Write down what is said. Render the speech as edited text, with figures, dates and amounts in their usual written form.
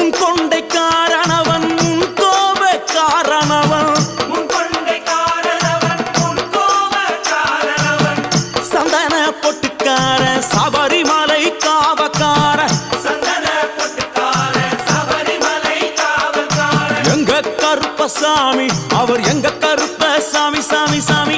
உன் கொண்டை காரணவன் உன் கோப காரணவன் சந்தன பொட்டுக்கார சபரிமலை காவக்கார எங்க கருப்பசாமி அவர் எங்க கருப்ப சாமி சாமி சாமி